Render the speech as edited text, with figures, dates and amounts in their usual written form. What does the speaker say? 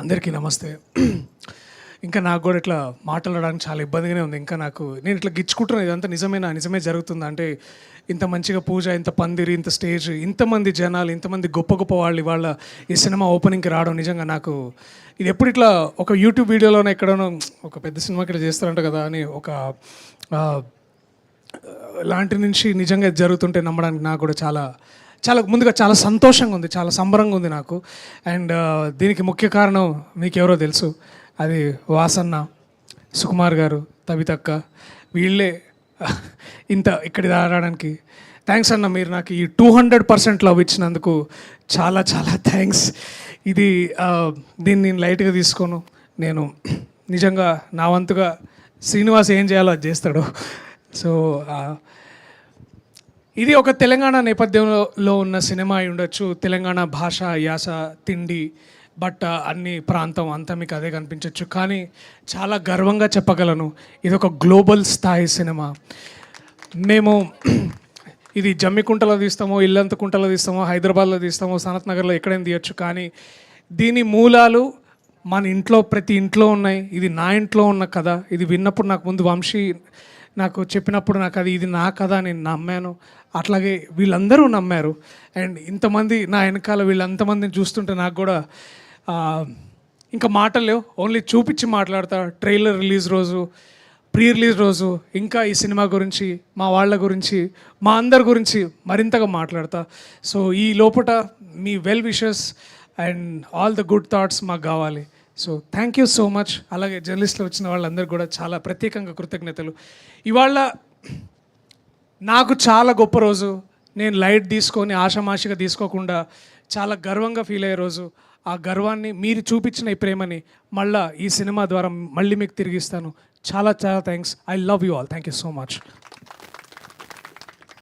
అందరికీ నమస్తే. ఇంకా నాకు కూడా ఇట్లా మాట్లాడడానికి చాలా ఇబ్బందిగానే ఉంది. ఇంకా నేను ఇట్లా గిచ్చుకుంటున్నాను, ఇదంతా నిజమేనా, నిజమే జరుగుతుందా అంటే, ఇంత మంచిగా పూజ, ఇంత పందిరి, ఇంత స్టేజ్, ఇంతమంది జనాలు, ఇంతమంది గొప్ప గొప్ప వాళ్ళు ఇవాళ ఈ సినిమా ఓపెనింగ్కి రావడం నిజంగా నాకు ఇది ఎప్పుడు ఇట్లా ఒక యూట్యూబ్ వీడియోలోనే ఎక్కడనో ఒక పెద్ద సినిమాకి ఇట్లా చేస్తారంట కదా అని ఒక లాంటి నుంచి నిజంగా ఇది జరుగుతుంటే నమ్మడానికి నాకు కూడా చాలా చాలా ముందుగా చాలా సంతోషంగా ఉంది, చాలా సంబరంగా ఉంది నాకు. అండ్ దీనికి ముఖ్య కారణం మీకు ఎవరో తెలుసు, అది వాసన్న, సుకుమార్ గారు, తబితక్క, వీళ్ళే ఇంత ఇక్కడి రావడానికి. థ్యాంక్స్ అన్న, మీరు నాకు ఈ 200% లవ్ ఇచ్చినందుకు చాలా చాలా థ్యాంక్స్. ఇది దీన్ని నేను లైట్గా తీసుకోను. నేను నిజంగా నా వంతుగా శ్రీనివాస్ ఏం చేయాలో అది చేస్తాడు. సో ఇది ఒక తెలంగాణ నేపథ్యంలో ఉన్న సినిమా అయి ఉండొచ్చు. తెలంగాణ భాష, యాస, తిండి, బట్ట, అన్ని ప్రాంతం అంతా మీకు అదే కనిపించవచ్చు. కానీ చాలా గర్వంగా చెప్పగలను, ఇది ఒక గ్లోబల్ స్థాయి సినిమా. మేము ఇది జమ్మికుంటలో తీస్తామో, ఇల్లంతకుంటలో తీస్తామో, హైదరాబాద్లో తీస్తామో, సనత్ నగర్లో ఎక్కడైనా తీయచ్చు. కానీ దీని మూలాలు మన ఇంట్లో, ప్రతి ఇంట్లో ఉన్నాయి. ఇది నా ఇంట్లో ఉన్న కథ. ఇది విన్నప్పుడు నాకు ముందు వంశీ నాకు చెప్పినప్పుడు నాకు ఇది నా కథ, నేను నమ్మాను. అట్లాగే వీళ్ళందరూ నమ్మారు. అండ్ ఇంతమంది నా వెనకాల వీళ్ళంతమందిని చూస్తుంటే నాకు కూడా ఇంకా మాటలు లేవు. ఓన్లీ చూపించి మాట్లాడతా. ట్రైలర్ రిలీజ్ రోజు, ప్రీ రిలీజ్ రోజు ఇంకా ఈ సినిమా గురించి, మా వాళ్ళ గురించి, మా అందరి గురించి మరింతగా మాట్లాడతా. సో ఈ లోపల మీ well wishes and all the good thoughts మాకు కావాలి. So thank you so much. అలాగే జర్నలిస్టులు వచ్చిన వాళ్ళందరూ కూడా చాలా ప్రత్యేకంగా కృతజ్ఞతలు. ఇవాళ నాకు చాలా గొప్ప రోజు. నేను లైట్ తీసుకొని ఆషామాషిగా తీసుకోకుండా చాలా గర్వంగా ఫీల్ అయ్యే రోజు. ఆ గర్వాన్ని, మీరు చూపించిన ఈ ప్రేమని మళ్ళీ ఈ సినిమా ద్వారా మళ్ళీ మీకు తిరిగిస్తాను. చాలా చాలా thanks. I love you all. Thank you so much.